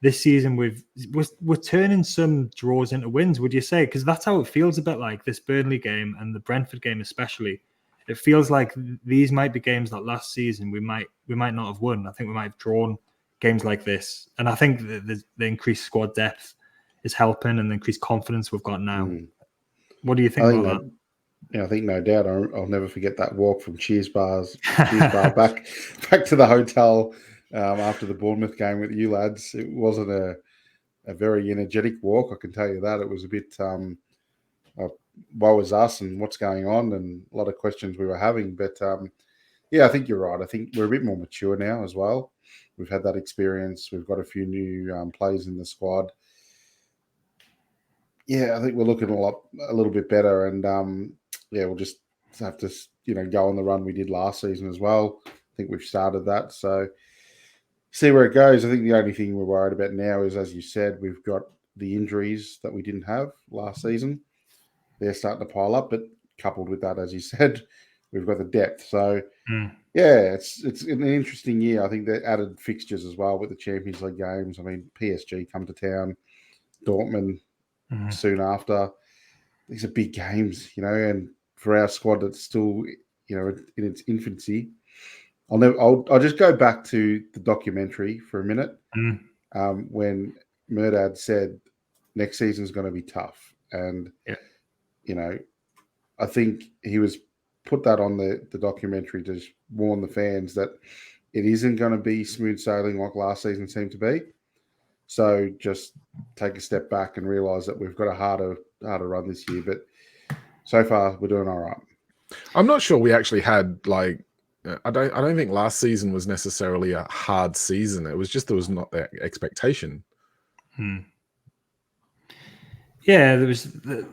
This season, we're turning some draws into wins. Would you say? Because that's how it feels a bit like this Burnley game and the Brentford game, especially. It feels like these might be games that last season we might not have won. I think we might have drawn games like this, and I think the increased squad depth is helping, and the increased confidence we've got now. What do you think about that? I think no doubt. I'll never forget that walk from Cheers Bar back to the hotel after the Bournemouth game with you lads. It wasn't a very energetic walk, I can tell you that. It was a bit woe is us and what's going on, and a lot of questions we were having. But I think you're right. I think we're a bit more mature now as well. We've had that experience. We've got a few new players in the squad. Yeah, I think we're looking a little bit better, and we'll just have to go on the run we did last season as well. I think we've started that, so see where it goes. I think the only thing we're worried about now is, as you said, we've got the injuries that we didn't have last season. They're starting to pile up, but coupled with that, as you said, we've got the depth. So. Yeah, it's an interesting year. I think they added fixtures as well with the Champions League games. I mean, PSG come to town, Dortmund soon after. These are big games, and for our squad that's still, in its infancy. I'll just go back to the documentary for a minute when Murdad said next season's going to be tough. And, I think he was put that on the documentary to warn the fans that it isn't going to be smooth sailing like last season seemed to be. So just take a step back and realise that we've got a harder run this year. But so far, we're doing all right. I'm not sure we actually had like. I don't think last season was necessarily a hard season. It was just there was not that expectation. Yeah, there was the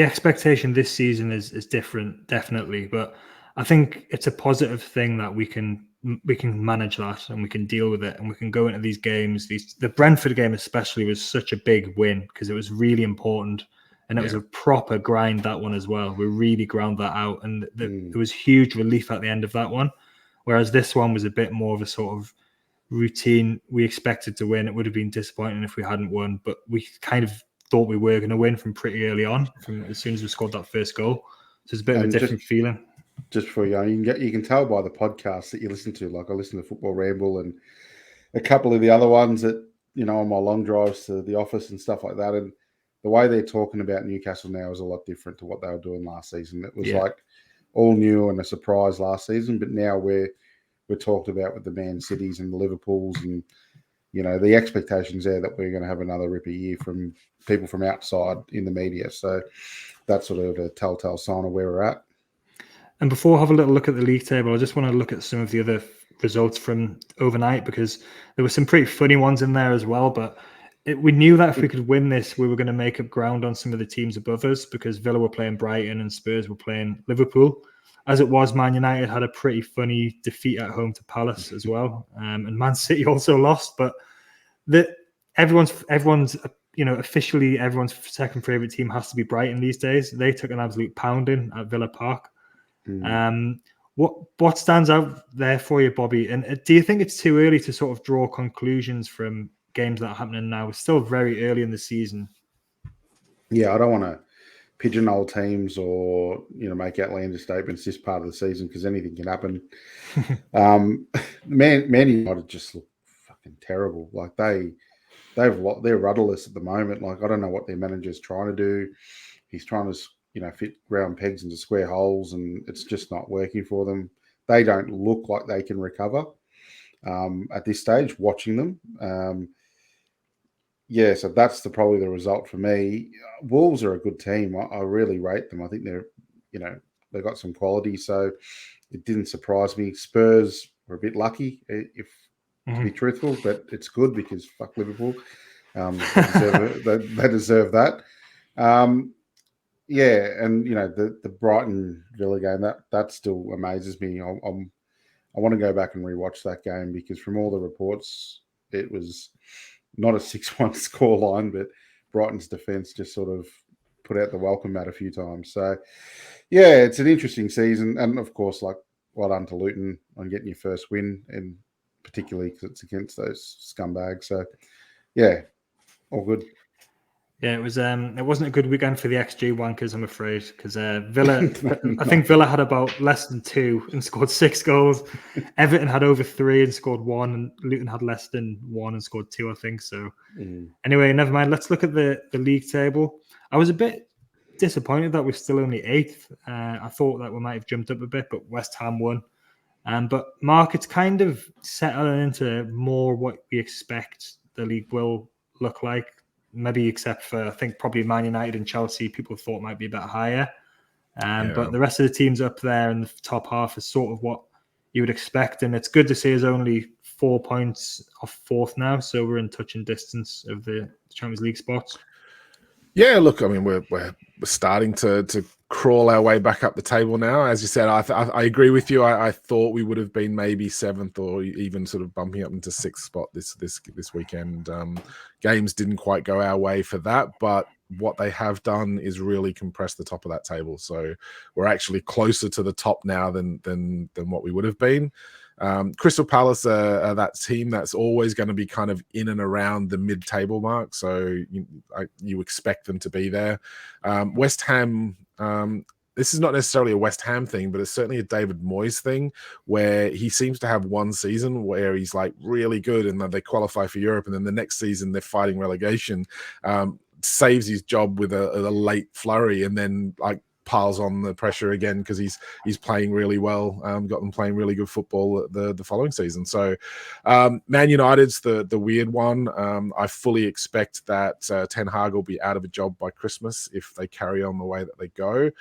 expectation this season is different, definitely. But I think it's a positive thing that we can manage that and we can deal with it and we can go into these games. The Brentford game especially was such a big win because it was really important and it was a proper grind, that one as well. We really ground that out and there was huge relief at the end of that one. Whereas this one was a bit more of a sort of routine. We expected to win. It would have been disappointing if we hadn't won, but we kind of thought we were going to win from pretty early on, from as soon as we scored that first goal. So it's a bit of a different feeling. Just before you can tell by the podcasts that you listen to. Like I listen to Football Ramble and a couple of the other ones that, on my long drives to the office and stuff like that. And the way they're talking about Newcastle now is a lot different to what they were doing last season. It was like all new and a surprise last season, but now we're talked about with the Man Cities and the Liverpools and, the expectations there that we're going to have another ripper year from people from outside in the media. So that's sort of a telltale sign of where we're at. And before I have a little look at the league table, I just want to look at some of the other results from overnight because there were some pretty funny ones in there as well. But we knew that if we could win this, we were going to make up ground on some of the teams above us because Villa were playing Brighton and Spurs were playing Liverpool. As it was, Man United had a pretty funny defeat at home to Palace as well. And Man City also lost. But everyone's officially everyone's second favourite team has to be Brighton these days. They took an absolute pounding at Villa Park. What stands out there for you, Bobby? And do you think it's too early to sort of draw conclusions from games that are happening now? It's still very early in the season. Yeah, I don't want to pigeonhole teams or make outlandish statements this part of the season because anything can happen. Man United just look fucking terrible. Like they're rudderless at the moment. Like I don't know what their manager's trying to do. He's trying to fit round pegs into square holes, and it's just not working for them. They don't look like they can recover at this stage. Watching them, so that's probably the result for me. Wolves are a good team. I really rate them. I think they've got some quality, so it didn't surprise me. Spurs were a bit lucky, if to be truthful, but it's good because fuck Liverpool. They deserve that. And the Brighton Villa game that still amazes me. I want to go back and rewatch that game because from all the reports, it was not a 6-1 scoreline, but Brighton's defence just sort of put out the welcome mat a few times. So, it's an interesting season, and of course, well done to Luton on getting your first win, and particularly because it's against those scumbags. So, all good. Yeah, it was. It wasn't a good weekend for the XG wankers, I'm afraid, because Villa. I think Villa had about less than 2 and scored 6 goals. Everton had over 3 and scored 1, and Luton had less than 1 and scored 2. I think so. Anyway, never mind. Let's look at the league table. I was a bit disappointed that we're still only 8th. I thought that we might have jumped up a bit, but West Ham won. But Mark, it's kind of settling into more what we expect the league will look like. Maybe except for, I think, probably Man United and Chelsea, people thought might be a bit higher. But the rest of the teams up there in the top half is sort of what you would expect. And it's good to see there's only 4 points off 4th now. So we're in touch and distance of the Champions League spots. Yeah, look, I mean, we're starting to crawl our way back up the table now. As you said, I agree with you. I thought we would have been maybe 7th or even sort of bumping up into 6th spot this weekend. Games didn't quite go our way for that, but what they have done is really compress the top of that table. So we're actually closer to the top now than what we would have been. Crystal Palace are that team that's always going to be kind of in and around the mid-table mark, so you expect them to be there. West Ham, this is not necessarily a West Ham thing, but it's certainly a David Moyes thing, where he seems to have one season where he's like really good and then they qualify for Europe, and then the next season they're fighting relegation, saves his job with a late flurry, and then like piles on the pressure again because he's playing really well. Got them playing really good football the following season. So Man United's the weird one. I fully expect that Ten Hag will be out of a job by Christmas if they carry on the way that they go.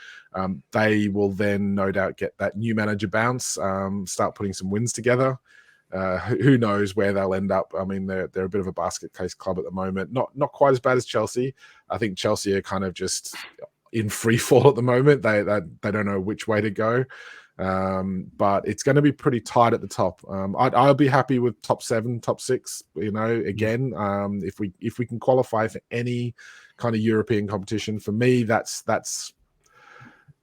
They will then no doubt get that new manager bounce, start putting some wins together. Who knows where they'll end up? I mean, they're a bit of a basket case club at the moment. Not quite as bad as Chelsea. I think Chelsea are kind of just in free fall at the moment. They don't know which way to go. But it's going to be pretty tight at the top. I'll be happy with top 7, top 6. Again, if we can qualify for any kind of European competition, for me, that's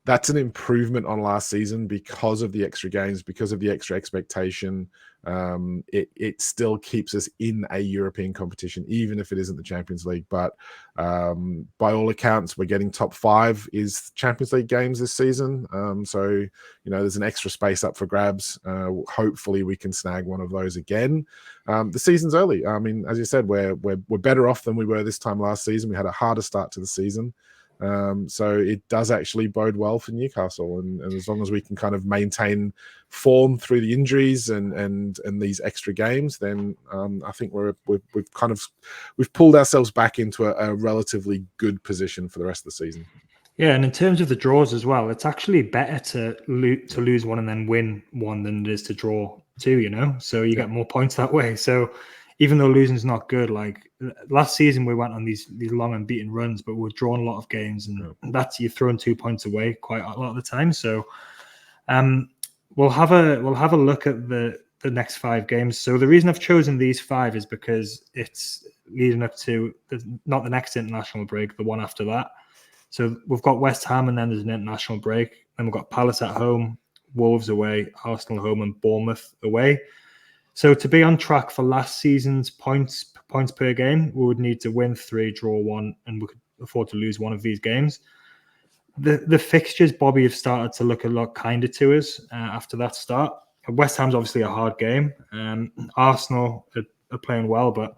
an improvement on last season because of the extra games, because of the extra expectation. It still keeps us in a European competition, even if it isn't the Champions League. But by all accounts, we're getting top 5 is Champions League games this season. So there's an extra space up for grabs. Hopefully, we can snag one of those again. The season's early. I mean, as you said, we're better off than we were this time last season. We had a harder start to the season. So it does actually bode well for Newcastle, and as long as we can kind of maintain form through the injuries and these extra games, then I think we've pulled ourselves back into a relatively good position for the rest of the season. Yeah, and in terms of the draws as well, it's actually better to lose one and then win one than it is to draw 2. So you get more points that way. So even though losing's not good, like last season we went on these long unbeaten runs, but we've drawn a lot of games, and that's you're throwing 2 points away quite a lot of the time. So we'll have a look at the next 5 games. So the reason I've chosen these 5 is because it's leading up to not the next international break, the one after that. So we've got West Ham, and then there's an international break. Then we've got Palace at home, Wolves away, Arsenal home, and Bournemouth away. So to be on track for last season's points per game, we would need to win 3, draw 1, and we could afford to lose one of these games. The fixtures, Bobby, have started to look a lot kinder to us after that start. West Ham's obviously a hard game. Arsenal are playing well, but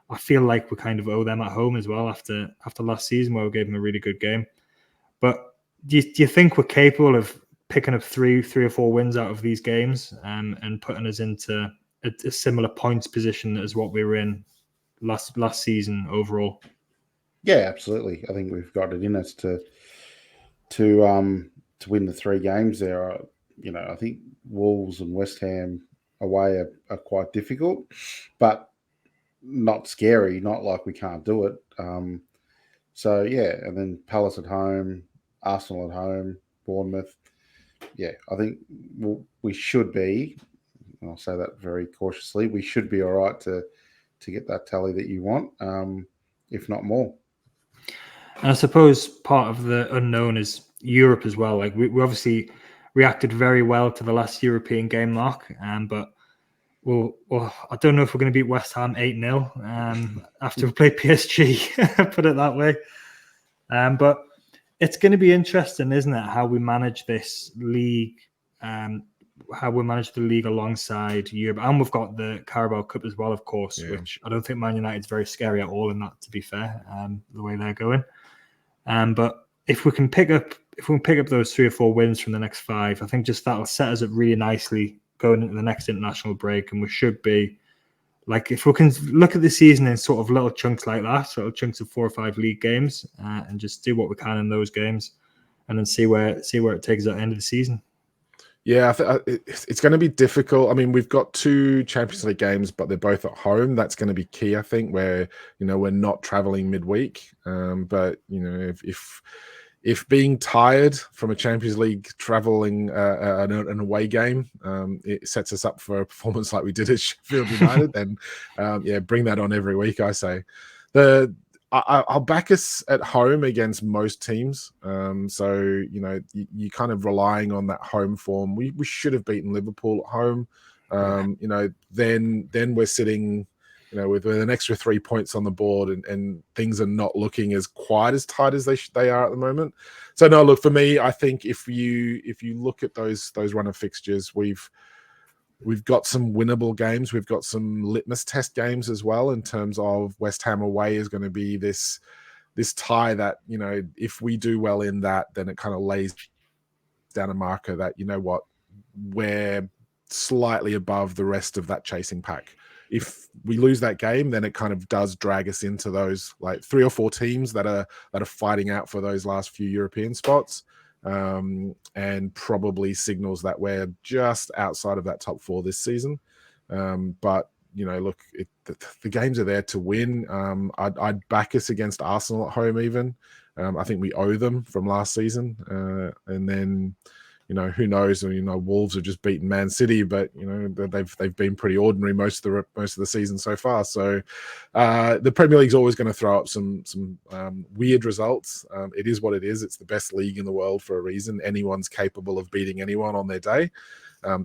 I feel like we kind of owe them at home as well after last season where we gave them a really good game. But do you think we're capable of picking up 3 or 4 wins out of these games and putting us into a similar points position as what we were in last season overall? Yeah, absolutely. I think we've got it in us to win the 3 games there. I think Wolves and West Ham away are quite difficult, but not scary. Not like we can't do it. So yeah, and then Palace at home, Arsenal at home, Bournemouth. Yeah, I think we should be. I'll say that very cautiously. We should be all right to get that tally that you want, if not more. And I suppose part of the unknown is Europe as well. Like we obviously reacted very well to the last European game, Mark, but I don't know if we're going to beat West Ham 8-0 after we play PSG, put it that way. But it's going to be interesting, isn't it, how we manage this league, how we manage the league alongside Europe. And we've got the Carabao Cup as well, of course, which I don't think Man United's very scary at all in that, to be fair, the way they're going. But if we can pick up those 3 or 4 wins from the next 5, I think just that'll set us up really nicely going into the next international break. And we should be, like, if we can look at the season in sort of little chunks like that, sort of chunks of 4 or 5 league games, and just do what we can in those games, and then see where it takes us at the end of the season. Yeah, it's going to be difficult. I mean, we've got 2 Champions League games, but they're both at home. That's going to be key, I think, where we're not traveling midweek. But if being tired from a Champions League traveling an away game, it sets us up for a performance like we did at Sheffield United, then bring that on every week, I say. I'll back us at home against most teams. So, you kind of relying on that home form. We should have beaten Liverpool at home. Then we're sitting, with an extra 3 points on the board, and things are not looking as quite as tight as they are at the moment. So no, look, for me, I think if you look at those run of fixtures, we've got some winnable games. We've got some litmus test games as well, in terms of West Ham away is going to be this this tie that, you know, if we do well in that, then it kind of lays down a marker that, you know what, we're slightly above the rest of that chasing pack. If we lose that game, then it kind of does drag us into those like 3 or 4 teams that are fighting out for those last few European spots, and probably signals that we're just outside of that top 4 this season. But you know, look, the games are there to win. I'd back us against Arsenal at home even. I think we owe them from last season, and then, you know, who knows? You know, Wolves have just beaten Man City, but you know they've been pretty ordinary most of the season so far. So the Premier League's always going to throw up some weird results. It is what it is. It's the best league in the world for a reason. Anyone's capable of beating anyone on their day.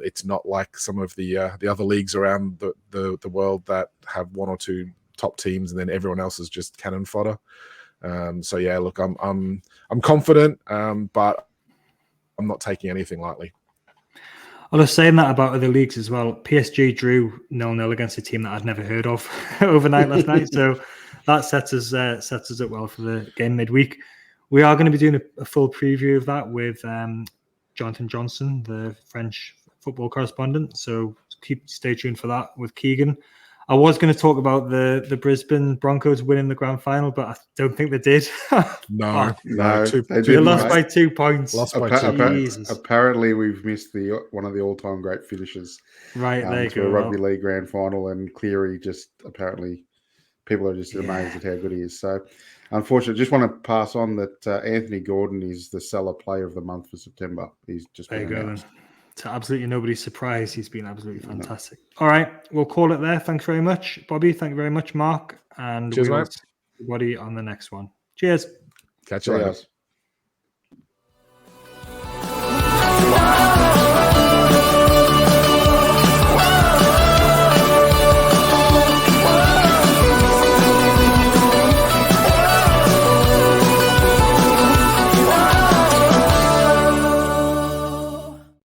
It's not like some of the other leagues around the world that have 1 or 2 top teams and then everyone else is just cannon fodder. So yeah, look, I'm confident, but I'm not taking anything lightly. I was saying that about other leagues as well. PSG drew 0-0 against a team that I'd never heard of overnight last night. So that sets us up well for the game midweek. We are going to be doing a full preview of that with Jonathan Johnson, the French football correspondent. So stay tuned for that with Keegan. I was going to talk about the Brisbane Broncos winning the grand final, but I don't think they did. No, they lost by 2 points. Apparently, we've missed one of the all-time great finishes. Right, there you to go. a rugby league grand final, and Cleary just apparently people are just amazed at how good he is. So, unfortunately, just want to pass on that Anthony Gordon is the Seller Player of the Month for September. He's just there you go. Then. To absolutely nobody's surprise, he's been absolutely fantastic. All right, we'll call it there. Thanks very much, Bobby. Thank you very much, Mark. And cheers, we'll mate. see everybody on the next one. Cheers. Catch you later.